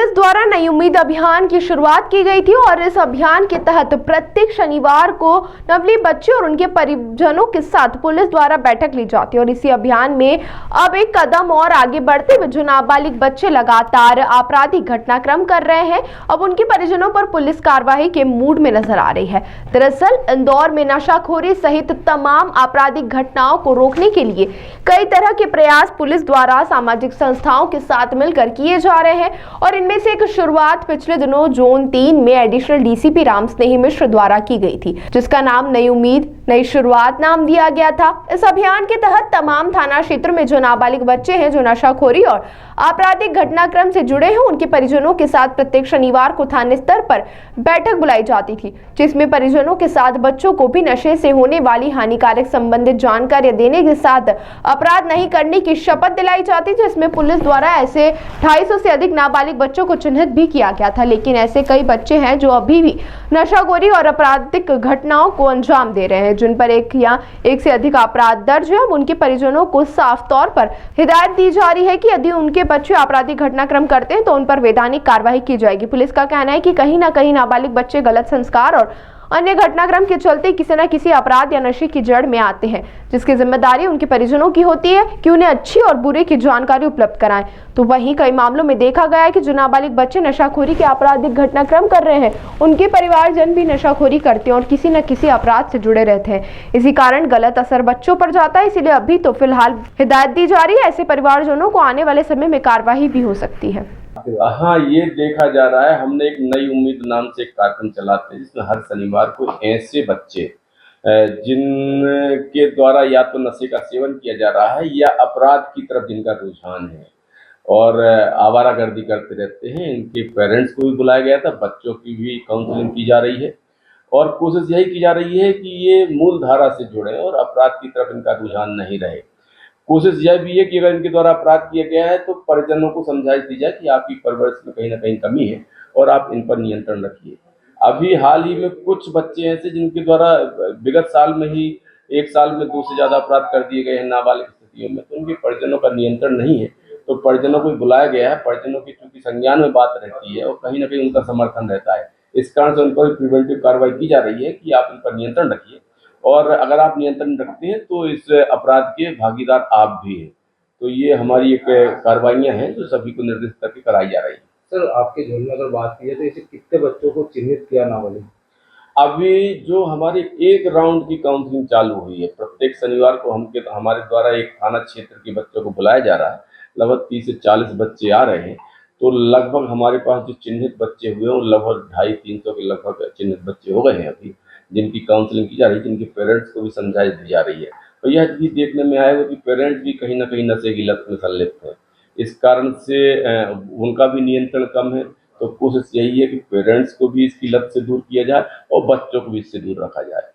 Police द्वारा नई उम्मीद अभियान की शुरुआत की गई थी और इस अभियान के तहत प्रत्येक शनिवार को नवली बच्चे और उनके परिजनों के साथ पुलिस द्वारा बैठक ली जाती है। और इसी अभियान में अब एक कदम और आगे बढ़ते हुए जो नाबालिग बच्चे लगातार आपराधिक घटनाक्रम कर रहे हैं, अब उनके परिजनों पर पुलिस कार्रवाई के मूड में नजर आ रही है। दरअसल इंदौर में नशाखोरी सहित तमाम आपराधिक घटनाओं को रोकने के लिए कई तरह के प्रयास पुलिस द्वारा सामाजिक संस्थाओं के साथ मिलकर किए जा रहे हैं और इनमें से एक शुरुआत पिछले दिनों जोन 3 में एडिशनल डीसीपी राम स्नेही मिश्र द्वारा की गई थी, जिसका नाम नई उम्मीद नई शुरुआत नाम दिया गया था। इस अभियान के तहत तमाम थाना क्षेत्र में जो नाबालिग बच्चे हैं जो नशाखोरी और आपराधिक घटनाक्रम से जुड़े हैं, उनके परिजनों के साथ प्रत्येक शनिवार को थाने स्तर पर बैठक बुलाई जाती थी, जिसमें परिजनों के साथ बच्चों को भी नशे से होने वाली हानिकारक संबंधित जानकारी देने के साथ अपराध नहीं करने की शपथ दिलाई जाती थी। जिसमें पुलिस द्वारा ऐसे 250 से अधिक नाबालिग बच्चों को चिन्हित भी किया गया था, लेकिन ऐसे कई बच्चे हैं जो अभी भी नशाखोरी और आपराधिक घटनाओं को अंजाम दे रहे हैं, जिन पर एक या एक से अधिक अपराध दर्ज है। अब उनके परिजनों को साफ तौर पर हिदायत दी जा रही है कि यदि उनके बच्चे आपराधिक घटनाक्रम करते हैं तो उन पर वैधानिक कार्रवाई की जाएगी। पुलिस का कहना है कि कहीं ना कहीं नाबालिग बच्चे गलत संस्कार और अन्य घटनाक्रम के चलते किसी न किसी अपराध या नशे की जड़ में आते हैं, जिसकी जिम्मेदारी उनके परिजनों की होती है कि उन्हें अच्छी और बुरे की जानकारी उपलब्ध कराएं। तो वहीं कई मामलों में देखा गया है कि जो नाबालिग बच्चे नशाखोरी के आपराधिक घटनाक्रम कर रहे हैं, उनके परिवारजन भी नशाखोरी करते हैं और किसी न किसी अपराध से जुड़े रहते हैं। इसी कारण गलत असर बच्चों पर जाता है। इसलिए अभी तो फिलहाल हिदायत दी जा रही है, ऐसे परिवारजनों को आने वाले समय में कार्रवाई भी हो सकती है। हाँ, ये देखा जा रहा है। हमने एक नई उम्मीद नाम से एक कार्यक्रम चलाते हैं जिसमें हर शनिवार को ऐसे बच्चे जिनके द्वारा या तो नशे का सेवन किया जा रहा है या अपराध की तरफ जिनका रुझान है और आवारागर्दी करते रहते हैं, इनके पेरेंट्स को भी बुलाया गया था, बच्चों की भी काउंसलिंग की जा रही है और कोशिश यही की जा रही है कि ये मूल धारा से जुड़े और अपराध की तरफ इनका रुझान नहीं रहे। कोशिश यह भी है कि अगर इनके द्वारा अपराध किया गया है तो परिजनों को समझाइश दी जाए कि आपकी परवरिश में कहीं ना कहीं कमी है और आप इन पर नियंत्रण रखिए। अभी हाल ही में कुछ बच्चे ऐसे जिनके द्वारा विगत साल में ही एक साल में 2 से ज़्यादा अपराध कर दिए गए हैं नाबालिग स्थितियों में, तो उनके परिजनों का नियंत्रण नहीं है, तो परिजनों को बुलाया गया है। परिजनों की चूंकि संज्ञान में बात रहती है और कहीं ना कहीं उनका समर्थन रहता है, इस कारण से उन पर प्रिवेंटिव कार्रवाई की जा रही है कि आप इन पर नियंत्रण रखिए और अगर आप नियंत्रण रखते हैं तो इस अपराध के भागीदार आप भी हैं। तो ये हमारी एक कार्रवाइयाँ हैं जो सभी को निर्देशित करके कराई जा रही है। सर, आपके जोन में अगर बात की है तो इसे कितने बच्चों को चिन्हित किया नाबालिग? अभी जो हमारी एक राउंड की काउंसलिंग चालू हुई है, प्रत्येक शनिवार को हमारे द्वारा एक थाना क्षेत्र के बच्चों को बुलाया जा रहा है। लगभग 30 से 40 बच्चे आ रहे हैं, तो लगभग हमारे पास जो चिन्हित बच्चे हुए हैं वो लगभग 250-300 के लगभग चिन्हित बच्चे हो गए हैं अभी, जिनकी काउंसलिंग की जा रही है, जिनके पेरेंट्स को भी समझाइश दी जा रही है। तो यह भी देखने में आएगा कि पेरेंट्स भी कहीं ना कहीं नशे की लत में संलिप्त है, इस कारण से उनका भी नियंत्रण कम है। तो कोशिश यही है कि पेरेंट्स को भी इसकी लत से दूर किया जाए और बच्चों को भी इससे दूर रखा जाए।